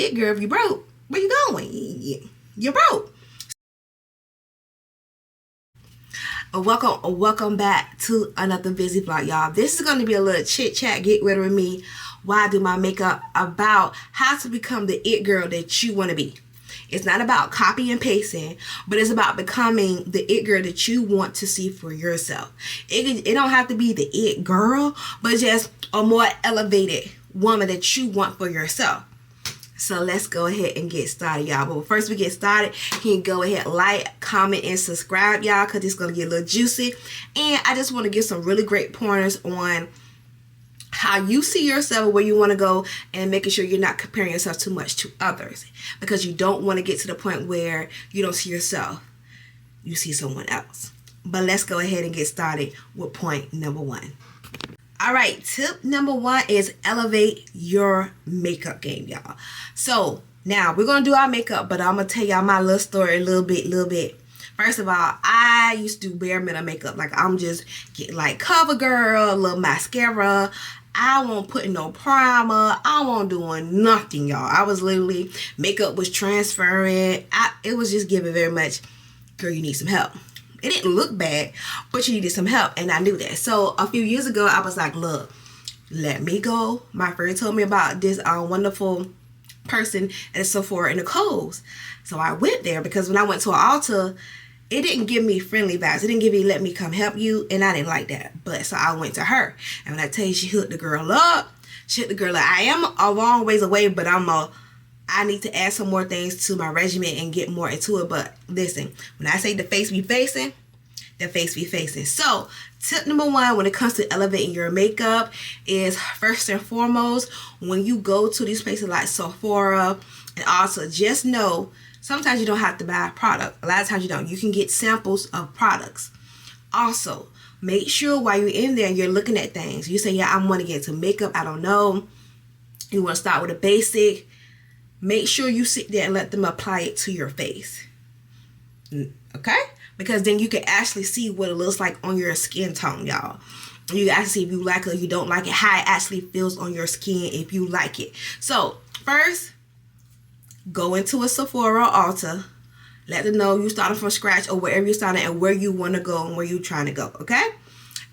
It girl, if you broke, where you going? You're broke. Welcome back to another busy vlog, y'all. This is going to be a little chit chat, get ready with me while I do my makeup, about how to become the it girl that you want to be. It's not about copy and pasting, but it's about becoming the it girl that you want to see for yourself. It don't have to be the it girl, but just a more elevated woman that you want for yourself. So let's go ahead and get started, y'all. But first we get started, you can go ahead, like, comment, and subscribe, y'all, because it's going to get a little juicy. And I just want to give some really great pointers on how you see yourself, where you want to go, and making sure you're not comparing yourself too much to others, because you don't want to get to the point where you don't see yourself, you see someone else. But let's go ahead and get started with point number one. All right, tip number one is elevate your makeup game, y'all. So now we're gonna do our makeup, but I'm gonna tell y'all my little story a little bit. First of all, I used to do bare minimum makeup. Like, I'm just getting like cover girl, a little mascara. I won't put no primer. I won't doing nothing, y'all. I was literally, makeup was transferring. It was just giving very much, girl, you need some help. It didn't look bad, but you needed some help, and I knew that. So a few years ago, I was like, look, let me go. My friend told me about this wonderful person at Sephora in the Kohl's. So I went there, because when I went to an altar, it didn't give me friendly vibes. It didn't give me, let me come help you, and I didn't like that. But so I went to her, and when I tell you, she hooked the girl up. I am a long ways away, but I need to add some more things to my regimen and get more into it. But listen, when I say the face be facing, the face be facing. So tip number one when it comes to elevating your makeup is, first and foremost, when you go to these places like Sephora, and also just know, sometimes you don't have to buy a product. A lot of times you don't. You can get samples of products. Also, make sure while you're in there, you're looking at things. You say, yeah, I want to get into makeup. I don't know. You want to start with a basic. Make sure you sit there and let them apply it to your face. Okay? Because then you can actually see what it looks like on your skin tone, y'all. You can actually see if you like it or you don't like it, how it actually feels on your skin if you like it. So, first, go into a Sephora or Ulta. Let them know you started from scratch, or wherever you're starting and where you want to go and where you're trying to go, okay?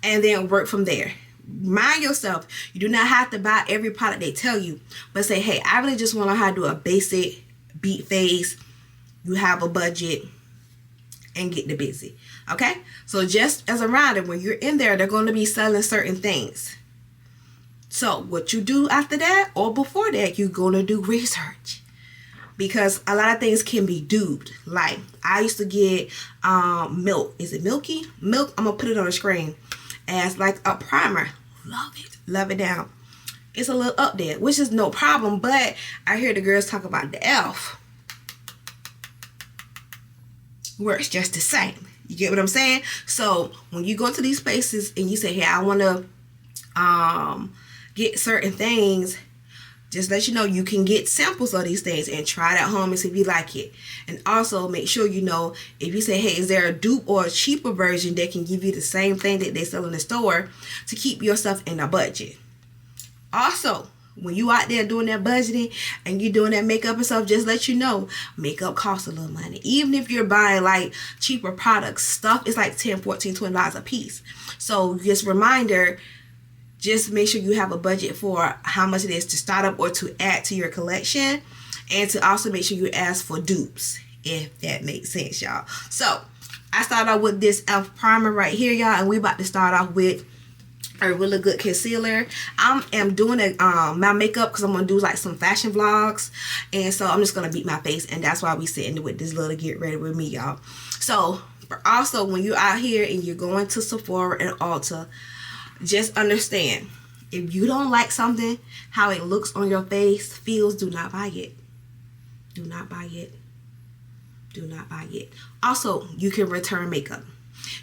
And then work from there. Mind yourself, you do not have to buy every product they tell you, but say, hey, I really just want to learn how to do a basic beat face. You have a budget, and get the busy. Okay, so just as a reminder, when you're in there, they're going to be selling certain things. So what you do after that or before that, you're going to do research, because a lot of things can be duped. Like, I used to get milk. Is it milky? Milk. I'm gonna put it on the screen as like a primer. Love it down. It's a little up there, which is no problem, but I hear the girls talk about the elf, works just the same. You get what I'm saying? So when you go to these places and you say, hey, I want to get certain things, just let you know you can get samples of these things and try it at home and see if you like it. And also make sure you know, if you say, hey, is there a dupe or a cheaper version that can give you the same thing that they sell in the store, to keep yourself in a budget. Also, when you out there doing that budgeting and you're doing that makeup and stuff, just let you know, makeup costs a little money. Even if you're buying like cheaper products, stuff is like $10, $14, $20 a piece. So just reminder, just make sure you have a budget for how much it is to start up or to add to your collection, and to also make sure you ask for dupes, if that makes sense, y'all. So I started off with this elf primer right here, y'all, and we about to start off with a really good concealer. I am doing my makeup because I'm gonna do like some fashion vlogs, and so I'm just gonna beat my face, and that's why we sitting with this little get ready with me, y'all. So also, when you're out here and you're going to Sephora and Ulta, just understand, if you don't like something, how it looks on your face, feels, do not buy it. Do not buy it. Do not buy it. Also, you can return makeup.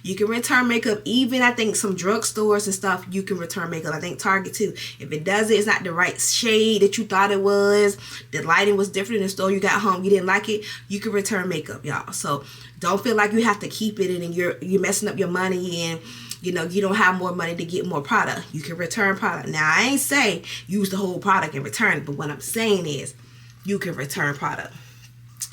You can return makeup. Even I think some drugstores and stuff, you can return makeup. I think Target too. If it doesn't, it's not the right shade that you thought it was, the lighting was different in the store, you got home, you didn't like it, you can return makeup, y'all. So don't feel like you have to keep it and you're messing up your money, and you know, you don't have more money to get more product. You can return product. Now, I ain't say use the whole product and return it, but what I'm saying is, you can return product.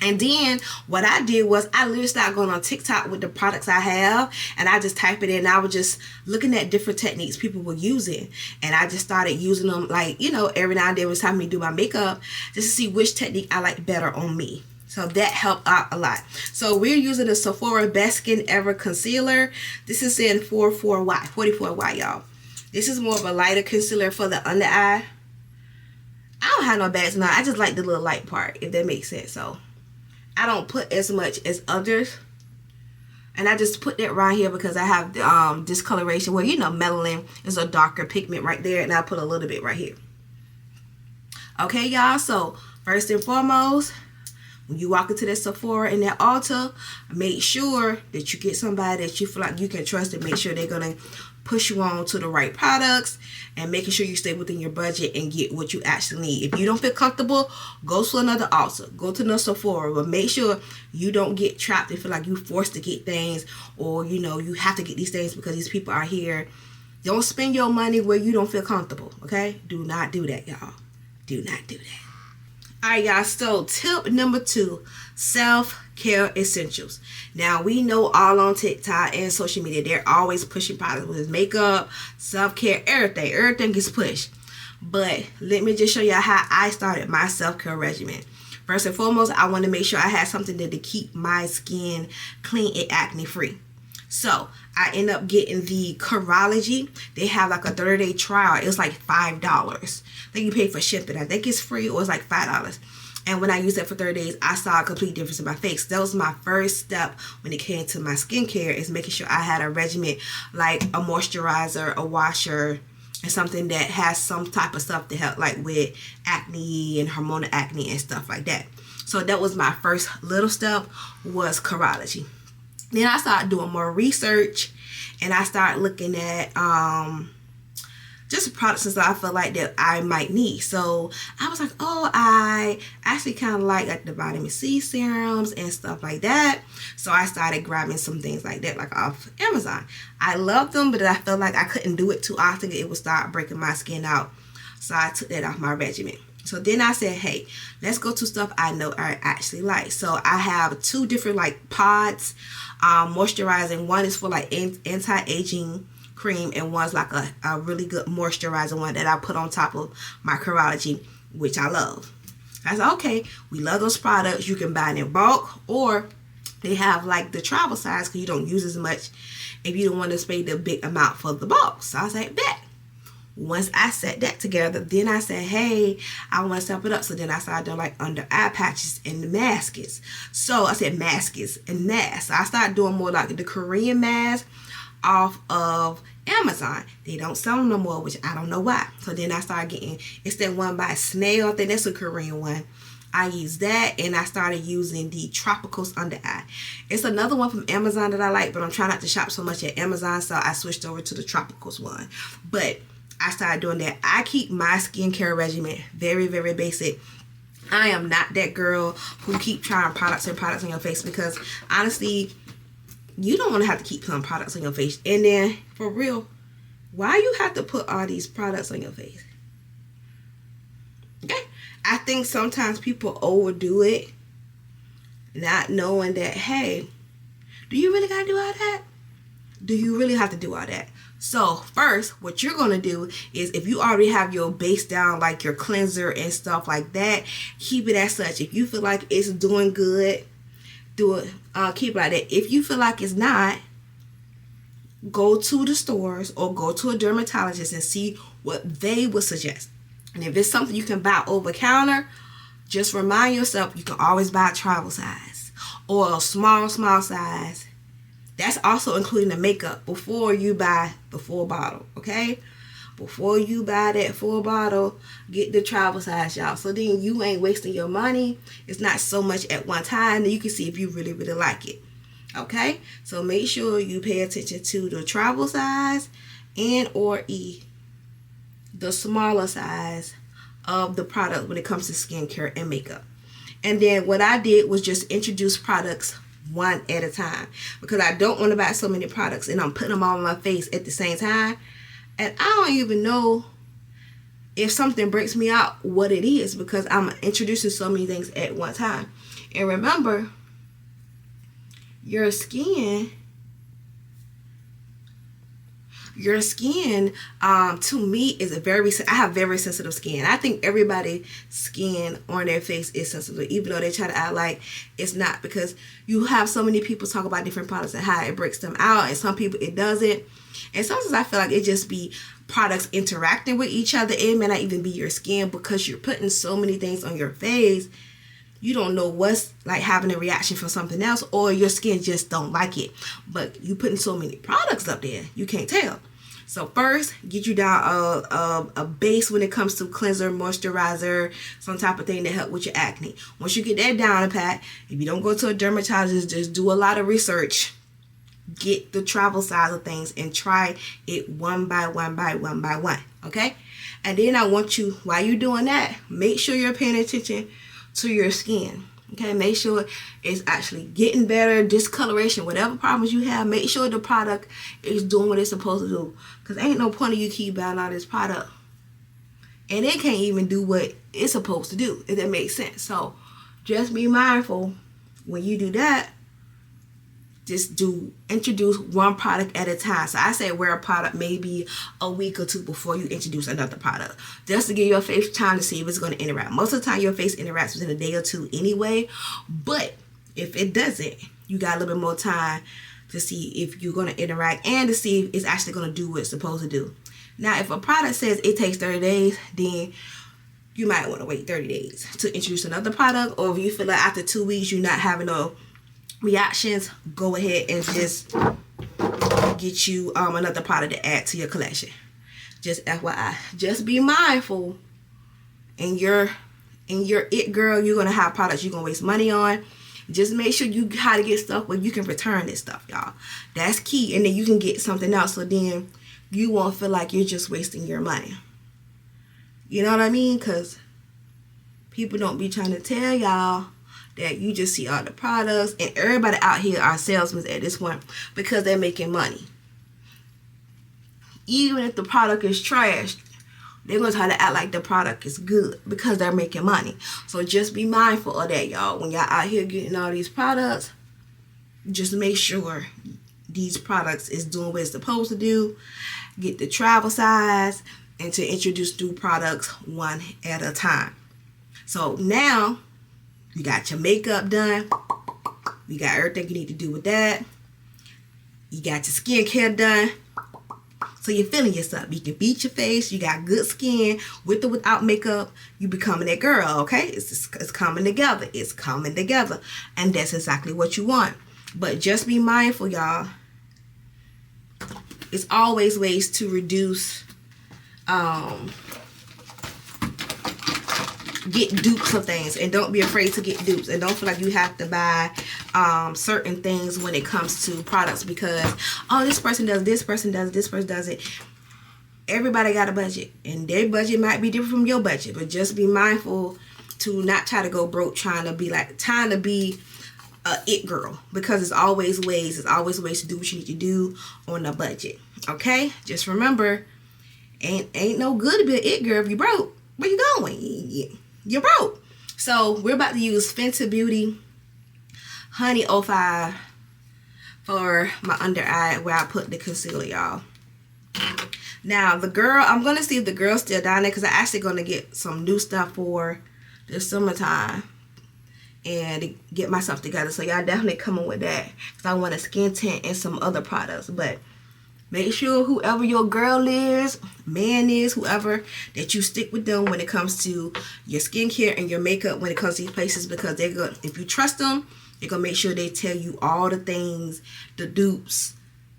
And then what I did was I literally started going on TikTok with the products I have, and I just type it in. I was just looking at different techniques people were using, and I just started using them, like, you know, every now and then it was time me to do my makeup, just to see which technique I like better on me. So that helped out a lot. So we're using the Sephora Best Skin Ever Concealer. This is in 44Y, y'all. This is more of a lighter concealer for the under eye. I don't have no bags now. I just like the little light part, if that makes sense. So I don't put as much as others. And I just put that right here because I have discoloration where, you know, melanin is a darker pigment right there. And I put a little bit right here. Okay, y'all. So first and foremost, when you walk into that Sephora in that Ulta, make sure that you get somebody that you feel like you can trust and make sure they're going to push you on to the right products and making sure you stay within your budget and get what you actually need. If you don't feel comfortable, go to another Ulta, go to another Sephora, but make sure you don't get trapped and feel like you're forced to get things, or, you know, you have to get these things because these people are here. Don't spend your money where you don't feel comfortable, okay? Do not do that, y'all. Do not do that. Alright, y'all, so tip number 2, self-care essentials. Now, we know all on TikTok and social media, they're always pushing products with makeup, self-care, everything. Everything gets pushed. But let me just show y'all how I started my self-care regimen. First and foremost, I want to make sure I had something to keep my skin clean and acne-free. So I end up getting the Collabs. They have like a 30-day trial. It was like $5. I think you pay for shipping. I think it's free, or it's like $5. And when I used that for 30 days, I saw a complete difference in my face. That was my first step when it came to my skincare, is making sure I had a regimen like a moisturizer, a washer, and something that has some type of stuff to help, like with acne and hormonal acne and stuff like that. So that was my first little step, was Collabs. Then I started doing more research, and I started looking at just products that I feel like that I might need. So I was like, oh, I actually kind of like the vitamin C serums and stuff like that. So I started grabbing some things like that, like off Amazon. I love them, but I felt like I couldn't do it too often. It would start breaking my skin out. So I took that off my regimen. So then I said, hey, let's go to stuff I know I actually like. So I have 2 different like pods, moisturizing. One is for like anti-aging cream, and one's like a really good moisturizer one that I put on top of my Collabs, which I love. I said, okay, we love those products. You can buy it in bulk, or they have like the travel size because you don't use as much if you don't want to pay the big amount for the bulk. So I was like, bet. Once I set that together, then I said, hey, I want to step it up. So then I started doing like under eye patches and the masks. So I said masks and masks. So I started doing more like the Korean mask off of Amazon. They don't sell them no more, which I don't know why. So then I started getting, it's that one by Snail. I think that's a Korean one. I used that, and I started using the Tropicals under eye. It's another one from Amazon that I like, but I'm trying not to shop so much at Amazon, so I switched over to the Tropicals one. But I started doing that. I keep my skincare regimen very, very basic. I am not that girl who keep trying products on your face, because honestly, you don't want to have to keep putting products on your face. And then, for real, why you have to put all these products on your face? Okay? I think sometimes people overdo it, not knowing that, hey, do you really got to do all that? Do you really have to do all that? So first, what you're going to do is, if you already have your base down, like your cleanser and stuff like that, keep it as such. If you feel like it's doing good, do it. Keep it like that. If you feel like it's not, go to the stores or go to a dermatologist and see what they would suggest. And if it's something you can buy over counter, just remind yourself you can always buy a travel size or a small size. That's also including the makeup before you buy the full bottle, okay? Before you buy that full bottle, get the travel size, y'all. So then you ain't wasting your money. It's not so much at one time. Then you can see if you really, really like it, okay? So make sure you pay attention to the travel size and or the smaller size of the product when it comes to skincare and makeup. And then what I did was just introduce products one at a time, because I don't want to buy so many products and I'm putting them all on my face at the same time, and I don't even know if something breaks me out, what it is, because I'm introducing so many things at one time. And remember, your skin to me is I have very sensitive skin. I think everybody's skin on their face is sensitive, even though they try to act like it's not, because you have so many people talk about different products and how it breaks them out, and some people it doesn't. And sometimes I feel like it just be products interacting with each other. It may not even be your skin, because you're putting so many things on your face. You don't know what's like having a reaction from something else, or your skin just don't like it. But you putting so many products up there, you can't tell. So first, get you down a base when it comes to cleanser, moisturizer, some type of thing to help with your acne. Once you get that down pat, if you don't go to a dermatologist, just do a lot of research. Get the travel size of things and try it one by one. Okay? And then I want you, while you're doing that, make sure you're paying attention to your skin. Okay, make sure it's actually getting better, discoloration, whatever problems you have, make sure the product is doing what it's supposed to do. Because ain't no point of you keep buying all this product and it can't even do what it's supposed to do, if that makes sense. So just be mindful when you do that. Just introduce one product at a time. So I say wear a product maybe a week or two before you introduce another product, just to give your face time to see if it's going to interact. Most of the time your face interacts within a day or two anyway, but if it doesn't, you got a little bit more time to see if you're going to interact and to see if it's actually going to do what it's supposed to do. Now, if a product says it takes 30 days, then you might want to wait 30 days to introduce another product. Or if you feel like after 2 weeks you're not having no reactions, go ahead and just get you another product to add to your collection. Just FYI, just be mindful. In your it girl, you're gonna have products you're gonna waste money on. Just make sure you how to get stuff where you can return this stuff, y'all. That's key. And then you can get something else, so then you won't feel like you're just wasting your money. You know what I mean? Because people don't be trying to tell y'all that you just see all the products, and everybody out here are salesmen at this point because they're making money. Even if the product is trash, they're going to try to act like the product is good because they're making money. So just be mindful of that, y'all. When y'all out here getting all these products, just make sure these products is doing what it's supposed to do. Get the travel size and to introduce new products one at a time. So now you got your makeup done. You got everything you need to do with that. You got your skincare done. So you're feeling yourself. You can beat your face. You got good skin with or without makeup. You becoming that girl, okay? It's coming together. It's coming together. And that's exactly what you want. But just be mindful, y'all. It's always ways to reduce get dupes of things, and don't be afraid to get dupes, and don't feel like you have to buy certain things when it comes to products because this person does, this person does, this person does it. Everybody got a budget, and their budget might be different from your budget, but just be mindful to not try to go broke trying to be a it girl, because it's always ways to do what you need to do on a budget. Okay, just remember, ain't no good to be an it girl if you broke. Where you going? You're broke. So we're about to use Fenty Beauty Honey 05 for my under eye where I put the concealer, y'all. Now the girl, I'm gonna see if the girl's still down there because I'm actually gonna get some new stuff for the summertime and get myself together. So y'all definitely coming with that because I want a skin tint and some other products. But make sure whoever your girl is, man is, whoever, that you stick with them when it comes to your skincare and your makeup when it comes to these places, because they're good. If you trust them, they're going to make sure they tell you all the things, the dupes,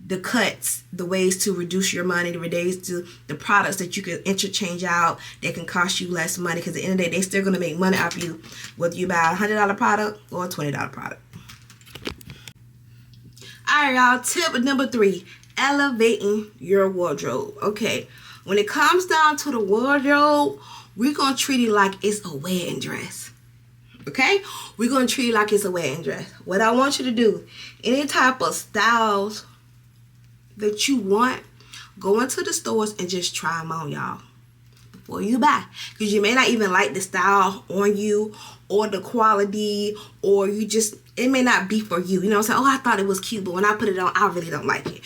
the cuts, the ways to reduce your money, the ways to the products that you can interchange out that can cost you less money, because at the end of the day, they're still going to make money off you whether you buy a $100 product or a $20 product. Alright, y'all, tip number 3. Elevating your wardrobe. Okay, when it comes down to the wardrobe, we're gonna treat it like it's a wedding dress. Okay, we're gonna treat it like it's a wedding dress. What I want you to do, any type of styles that you want, go into the stores and just try them on, y'all. before you buy, because you may not even like the style on you or the quality, or it may not be for you. You know what I'm saying? Oh, I thought it was cute, but when I put it on, I really don't like it.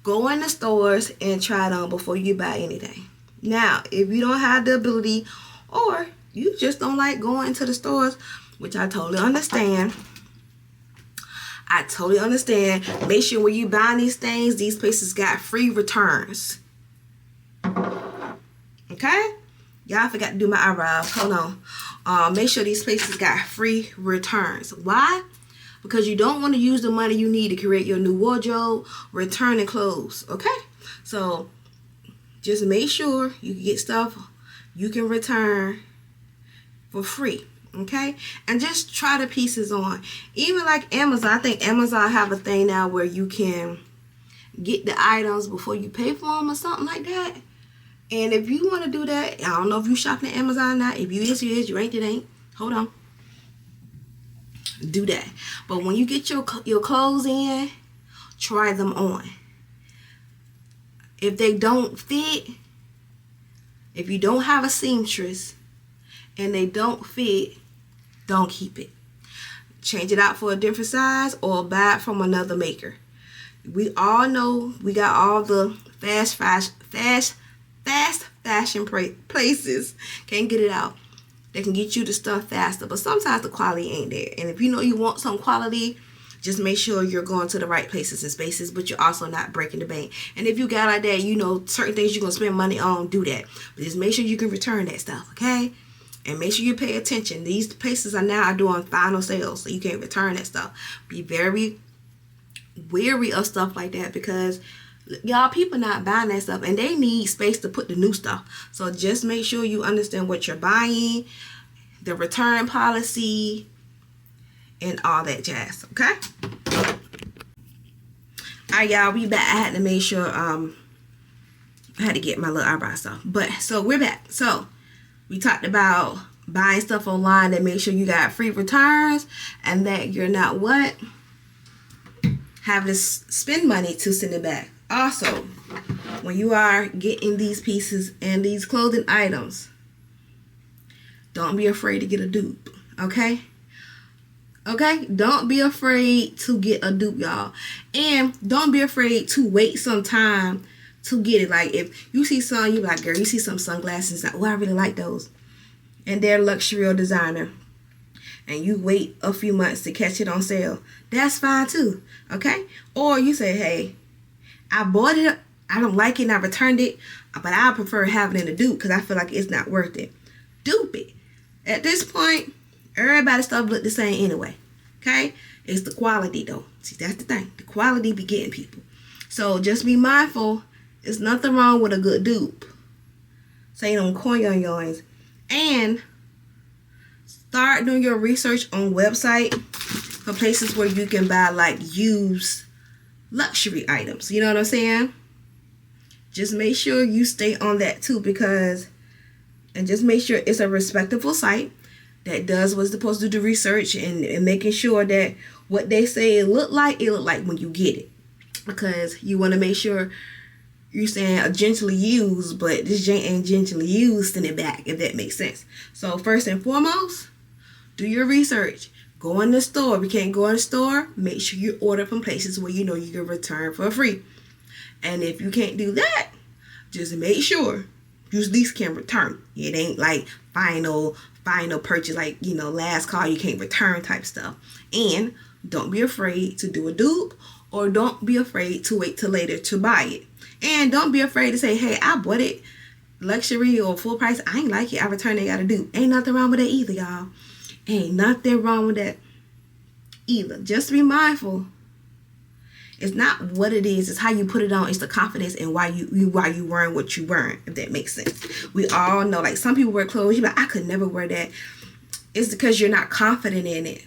Go in the stores and try it on before you buy anything. Now, if you don't have the ability, or you just don't like going to the stores, which I totally understand. Make sure when you buy these things, these places got free returns. Okay? Y'all forgot to do my eyebrows. Hold on. Make sure these places got free returns. Why? Because you don't want to use the money you need to create your new wardrobe, returning clothes. Okay? So, just make sure you get stuff you can return for free. Okay? And just try the pieces on. Even like Amazon. I think Amazon have a thing now where you can get the items before you pay for them or something like that. And if you want to do that, I don't know if you shopping at Amazon now. If you is, you is. You ain't, it ain't. Hold on. Do that. But when you get your clothes in, try them on. If they don't fit, if you don't have a seamstress and they don't fit, don't keep it. Change it out for a different size or buy it from another maker. We all know we got all the fast fashion places. Can't get it out. They can get you the stuff faster, but sometimes the quality ain't there. And if you know you want some quality, just make sure you're going to the right places and spaces, but you're also not breaking the bank. And if you got like that, you know, certain things you're going to spend money on, do that. But just make sure you can return that stuff, okay? And make sure you pay attention. These places are now doing final sales, so you can't return that stuff. Be very wary of stuff like that, because y'all, people not buying that stuff and they need space to put the new stuff. So just make sure you understand what you're buying, the return policy, and all that jazz. Okay? Alright, y'all, we back. I had to make sure I had to get my little eyebrow stuff. But so we're back. So we talked about buying stuff online and make sure you got free returns and that you're not what? Having to spend money to send it back. Also, when you are getting these pieces and these clothing items, don't be afraid to get a dupe. Okay? Okay? Don't be afraid to get a dupe, y'all. And don't be afraid to wait some time to get it. Like, if you see some, you like, girl, you see some sunglasses, like, oh, I really like those, and they're luxury or designer, and you wait a few months to catch it on sale, that's fine too. Okay? Or you say, hey, I bought it, I don't like it, and I returned it, but I prefer having it in a dupe because I feel like it's not worth it. Dupe it. At this point, everybody's stuff look the same anyway. Okay? It's the quality though. See, that's the thing. The quality be getting people. So just be mindful. There's nothing wrong with a good dupe. So you don't coin on yours. And start doing your research on website for places where you can buy like used luxury items. You know what I'm saying? Just make sure you stay on that too, and just make sure it's a respectable site that does what's supposed to do the research and making sure that what they say it look like when you get it. Because you want to make sure you're saying gently used, but this ain't gently used, send it back, if that makes sense. So first and foremost, do your research. Go in the store. If you can't go in the store, make sure you order from places where you know you can return for free. And if you can't do that, just make sure you at least can return. It ain't like final purchase, like, you know, last call, you can't return type stuff. And don't be afraid to do a dupe, or don't be afraid to wait till later to buy it. And don't be afraid to say, hey, I bought it luxury or full price, I ain't like it, I returned it, got a dupe. Ain't nothing wrong with that either, y'all. Ain't nothing wrong with that either. Just be mindful. It's not what it is, it's how you put it on. It's the confidence and why you wearing what you wearing, if that makes sense. We all know, like, some people wear clothes, you're like, I could never wear that. It's because you're not confident in it.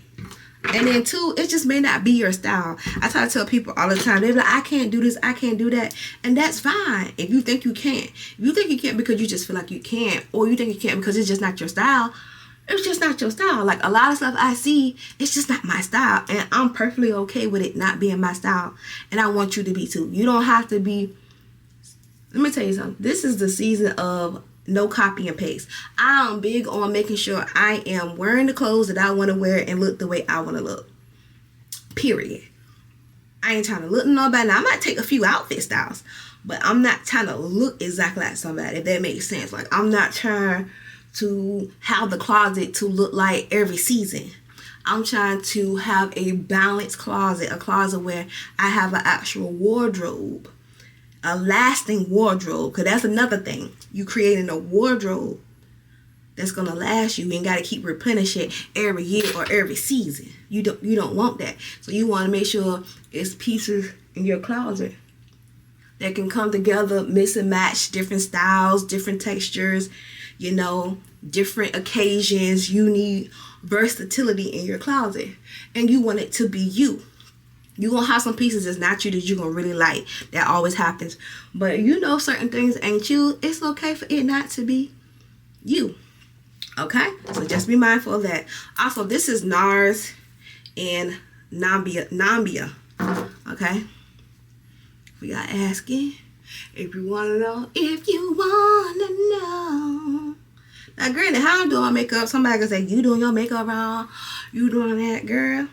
And then two, it just may not be your style. I try to tell people all the time, they're like, I can't do this, I can't do that. And that's fine if you think you can't. If you think you can't because you just feel like you can't, or you think you can't because it's just not your style, it's just not your style. Like, a lot of stuff I see, it's just not my style. And I'm perfectly okay with it not being my style. And I want you to be too. You don't have to be. Let me tell you something. This is the season of No copy and paste. I'm big on making sure I am wearing the clothes that I want to wear and look the way I want to look. Period. I ain't trying to look nobody. Now, I might take a few outfit styles, but I'm not trying to look exactly like somebody, if that makes sense. Like, I'm not trying to have the closet to look like every season. I'm trying to have a balanced closet, a closet where I have an actual wardrobe, a lasting wardrobe, because that's another thing. You creating a wardrobe that's gonna last you. You ain't gotta keep replenishing it every year or every season. You don't want that. So you want to make sure it's pieces in your closet that can come together, mix and match, different styles, different textures, you know, different occasions. You need versatility in your closet, and you want it to be you. You're gonna have some pieces that's not you that you're gonna really like. That always happens. But you know certain things ain't you. It's okay for it not to be you. Okay? So just be mindful of that. Also, this is NARS and Nambia. Okay? We are asking if you wanna know. If you wanna know. Now, granted, how I'm doing my makeup, somebody gonna say, you doing your makeup wrong. You doing that, girl.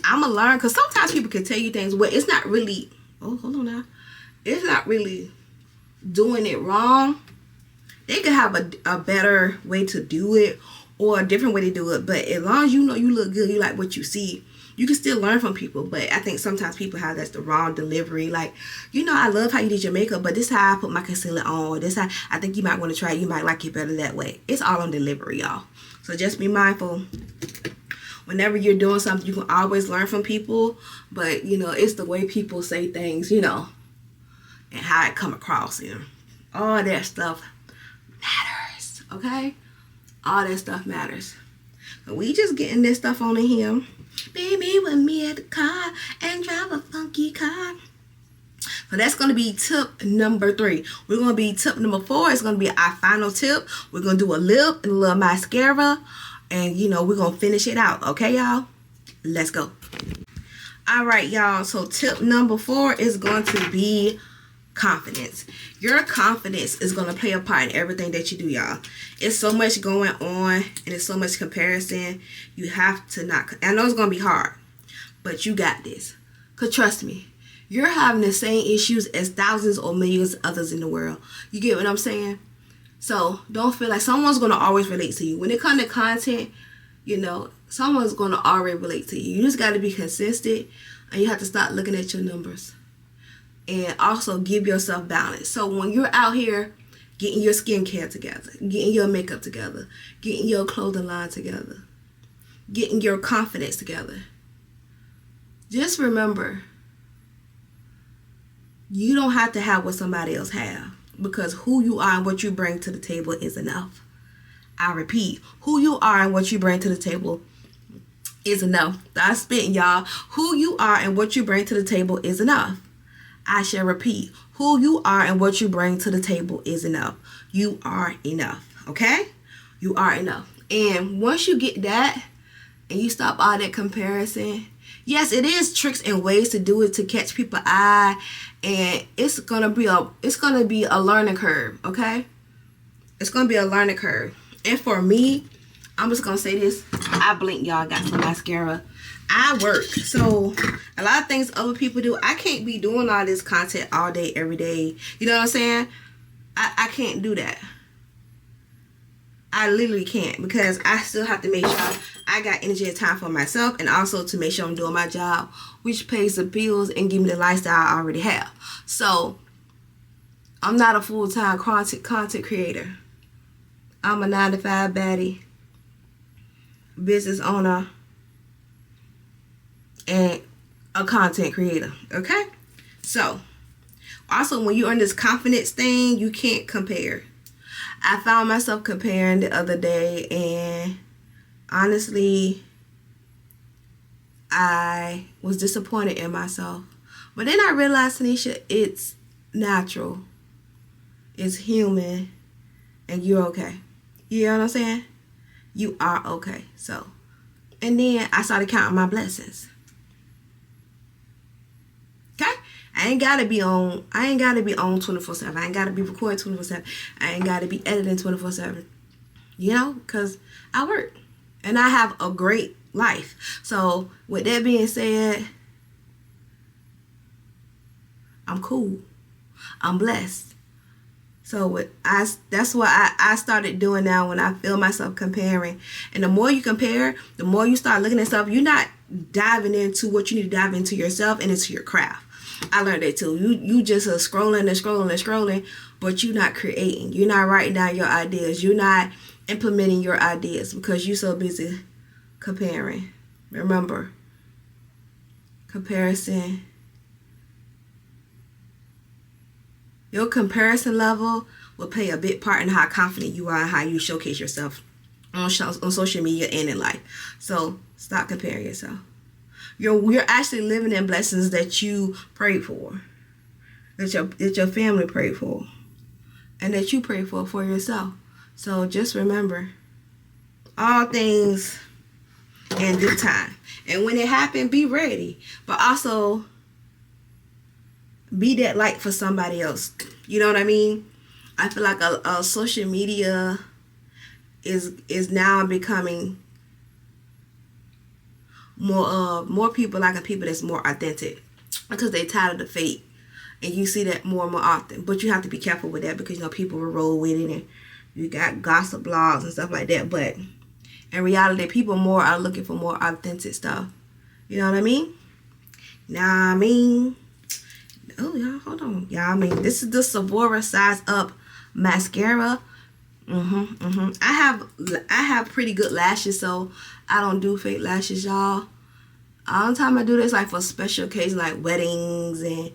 I'm gonna learn, because sometimes people can tell you things where it's not really, oh, hold on now. It's not really doing it wrong. They could have a better way to do it or a different way to do it. But as long as you know you look good, you like what you see, you can still learn from people. But I think sometimes people have that's the wrong delivery. Like, you know, I love how you did your makeup, but this is how I put my concealer on. Or this how I think you might want to try it. You might like it better that way. It's all on delivery, y'all. So just be mindful. Whenever you're doing something, you can always learn from people. But, you know, it's the way people say things, you know, and how it come across, you know. All that stuff matters, okay? All that stuff matters. So we just getting this stuff on in here. Baby with me at the car and drive a funky car. So that's going to be tip number 3. We're going to be tip number 4. It's going to be our final tip. We're going to do a lip and a little mascara. And, you know, we're going to finish it out. Okay, y'all? Let's go. All right, y'all. So tip number 4 is going to be confidence. Your confidence is going to play a part in everything that you do, y'all. It's so much going on and it's so much comparison. You have to not, I know it's going to be hard, but you got this. Because trust me, you're having the same issues as thousands or millions of others in the world. You get what I'm saying? So don't feel like someone's going to always relate to you. When it comes to content, you know, someone's going to already relate to you. You just got to be consistent, and you have to start looking at your numbers. And also give yourself balance. So when you're out here getting your skincare together, getting your makeup together, getting your clothing line together, getting your confidence together, just remember, you don't have to have what somebody else have, because who you are and what you bring to the table is enough. I repeat, who you are and what you bring to the table is enough. I'm spitting, y'all. Who you are and what you bring to the table is enough. I shall repeat, who you are and what you bring to the table is enough. You are enough, okay? You are enough. And once you get that and you stop all that comparison, yes, it is tricks and ways to do it to catch people's eye, and it's gonna be a learning curve, okay? It's gonna be a learning curve. And for me, I'm just gonna say this. I blink, y'all. Got some mascara. I work, so a lot of things other people do. I can't be doing all this content all day, every day. You know what I'm saying? I can't do that. I literally can't, because I still have to make sure I got energy and time for myself, and also to make sure I'm doing my job, which pays the bills and give me the lifestyle I already have. So I'm not a full-time content creator. I'm a 9-to-5 baddie, business owner, and a content creator. Okay? So also, when you're on this confidence thing, you can't compare. I found myself comparing the other day, and honestly, I was disappointed in myself. But then I realized, Tanisha, it's natural, it's human, and you're okay. You know what I'm saying? You are okay. So, and then I started counting my blessings. Okay? I ain't gotta be on 24/7. I ain't gotta be recording 24/7. I ain't gotta be editing 24/7. You know, because I work and I have a great life. So with that being said, I'm cool. I'm blessed. So that's what I started doing now when I feel myself comparing. And the more you compare, the more you start looking at stuff, you're not diving into what you need to dive into yourself and into your craft. I learned that too. You just are scrolling, but you're not creating. You're not writing down your ideas. You're not implementing your ideas because you're so busy comparing. Remember, comparison. Your comparison level will play a big part in how confident you are and how you showcase yourself on social media and in life. So stop comparing yourself. You're actually living in blessings that you prayed for, that your family prayed for, and that you prayed for yourself. So just remember, all things in due time. And when it happens, be ready. But also, be that light for somebody else. You know what I mean? I feel like a social media is now becoming more people like people that's more authentic because they tired of the fake, and you see that more and more often. But you have to be careful with that because people will roll with it, and you got gossip blogs and stuff like that. But in reality, people more are looking for more authentic stuff. You know what I mean? Oh, y'all, hold on. Y'all, this is the Sephora Size Up mascara. I have pretty good lashes, so I don't do fake lashes, y'all. All the time I do this like for special occasions like weddings and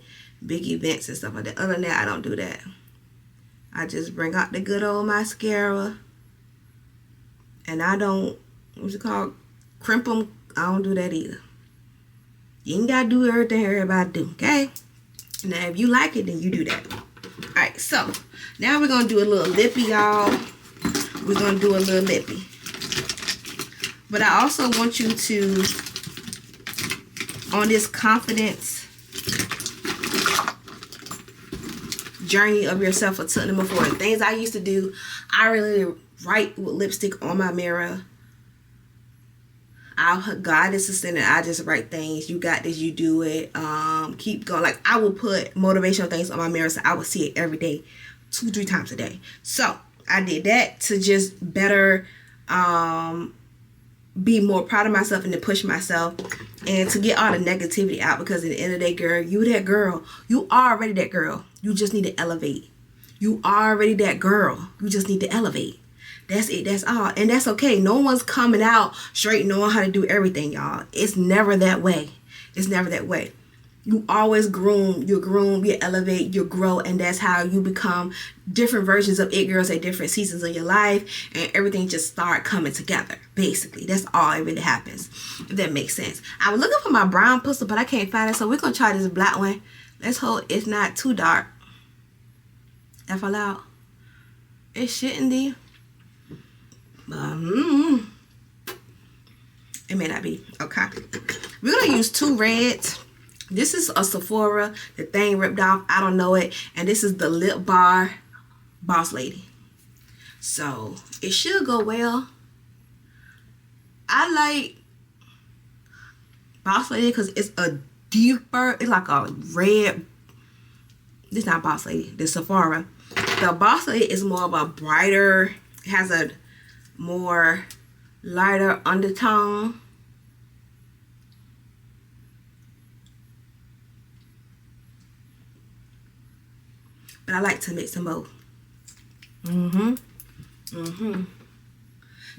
big events and stuff like that. Other than that, I don't do that. I just bring out the good old mascara, and I don't, what's it called, crimp them. I don't do that either. You ain't gotta do everything everybody do, okay? Now, if you like it, then you do that. Alright, so now we're gonna do a little lippy, y'all. We're gonna do a little lippy. But I also want you to, on this confidence journey of yourself, or something before, things I used to do, I really write with lipstick on my mirror. God is assistant, I just write things. You got this, you do it. Keep going. Like, I will put motivational things on my mirror so I will see it every day, 2-3 times a day. So I did that to just better be more proud of myself and to push myself and to get all the negativity out, because at the end of the day, girl, you that girl. You already that girl. You just need to elevate. You already that girl. You just need to elevate. That's it. That's all. And that's okay. No one's coming out straight knowing how to do everything, y'all. It's never that way. It's never that way. You always groom, you elevate, you grow, and that's how you become different versions of it girls at different seasons of your life, and everything just start coming together. Basically, that's all it really happens, if that makes sense. I was looking for my brown pencil, but I can't find it, so we're gonna try this black one. Let's hope it's not too dark. If allowed, it shouldn't be. It may not be. Okay, we're gonna use 2 reds. This is a Sephora. The thing ripped off. I don't know it. And this is the Lip Bar Boss Lady. So it should go well. I like Boss Lady because it's a deeper. It's like a red. This is not Boss Lady. This Sephora. The Boss Lady is more of a brighter. It has a more lighter undertone. But I like to mix them both.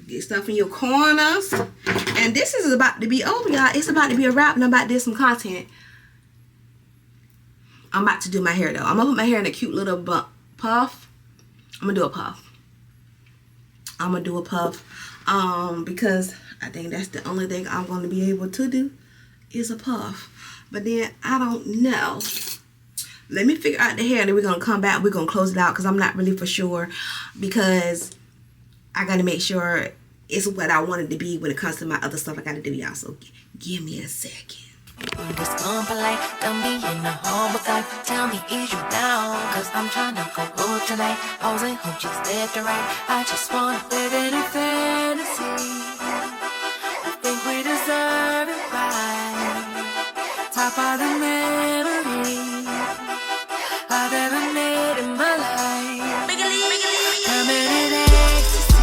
Get stuff in your corners. And this is about to be over, y'all. It's about to be a wrap, and I'm about to do some content. I'm about to do my hair, though. I'm going to put my hair in a cute little puff. I'm going to do a puff. Because I think that's the only thing I'm going to be able to do is a puff. But then, I don't know. Let me figure out the hair, and then we're going to come back. We're going to close it out because I'm not really for sure, because I got to make sure it's what I want it to be when it comes to my other stuff I got to do, y'all. So give me a second. Just come polite, don't be in the home with life. Tell me, is you down? Cause I'm tryna go good tonight. Posing hoochies left and right. I just wanna live in a fantasy. I think we deserve it right. Top of the memories I've ever made in my life. Permanent ecstasy.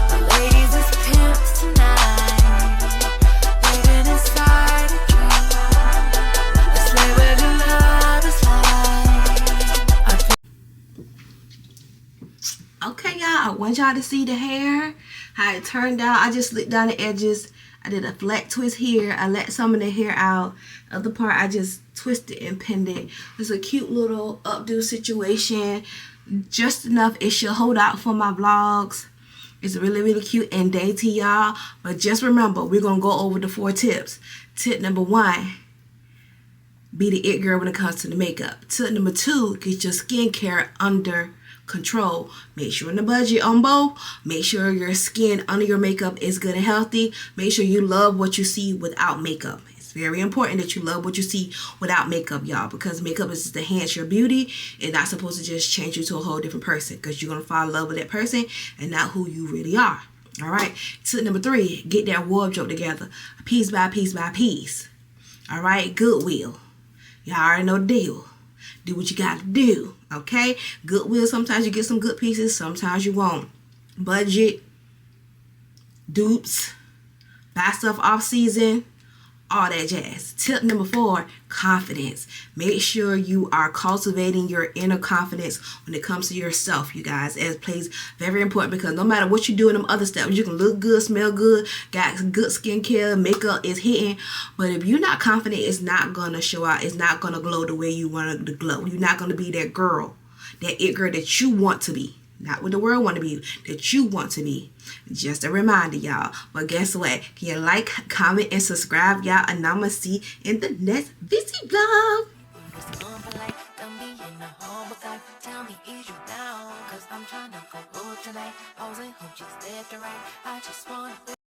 The ladies is pimps tonight. Living inside a dream. Let's lay where the love is like. Okay, y'all, I want y'all to see the hair, how it turned out. I just slicked down the edges. I did a flat twist here. I let some of the hair out. The other part, I just twisted and pinned it. It's a cute little updo situation. Just enough it should hold out for my vlogs. It's really, really cute and dainty, y'all. But just remember, we're going to go over the 4 tips. Tip number 1, be the it girl when it comes to the makeup. Tip number 2, get your skincare under control. Make sure in the budget on both. Make sure your skin under your makeup is good and healthy. Make sure you love what you see without makeup. It's very important that you love what you see without makeup, y'all, because makeup is just to enhance your beauty. It's not supposed to just change you to a whole different person, because you're going to fall in love with that person and not who you really are. All right. Tip number 3, get that wardrobe together piece by piece by piece. All right. Goodwill. Y'all already know the deal. Do what you got to do. Okay? Goodwill, sometimes you get some good pieces, sometimes you won't. Budget, dupes, buy stuff off season, all that jazz. Tip number 4, confidence. Make sure you are cultivating your inner confidence when it comes to yourself, you guys. It plays very important, because no matter what you do in them other steps, you can look good, smell good, got good skincare, makeup is hitting. But if you're not confident, it's not going to show out. It's not going to glow the way you want it to glow. You're not going to be that girl, that it girl that you want to be. Not what the world want to be, that you want to be. Just a reminder, y'all. But guess what? Can you like, comment, and subscribe, y'all? And I'ma see in the next busy vlog. Just come polite, don't be in the home with life. Tell me, is you down? Cause I'm tryna go good tonight. Posing hoochies left and right. I just wanna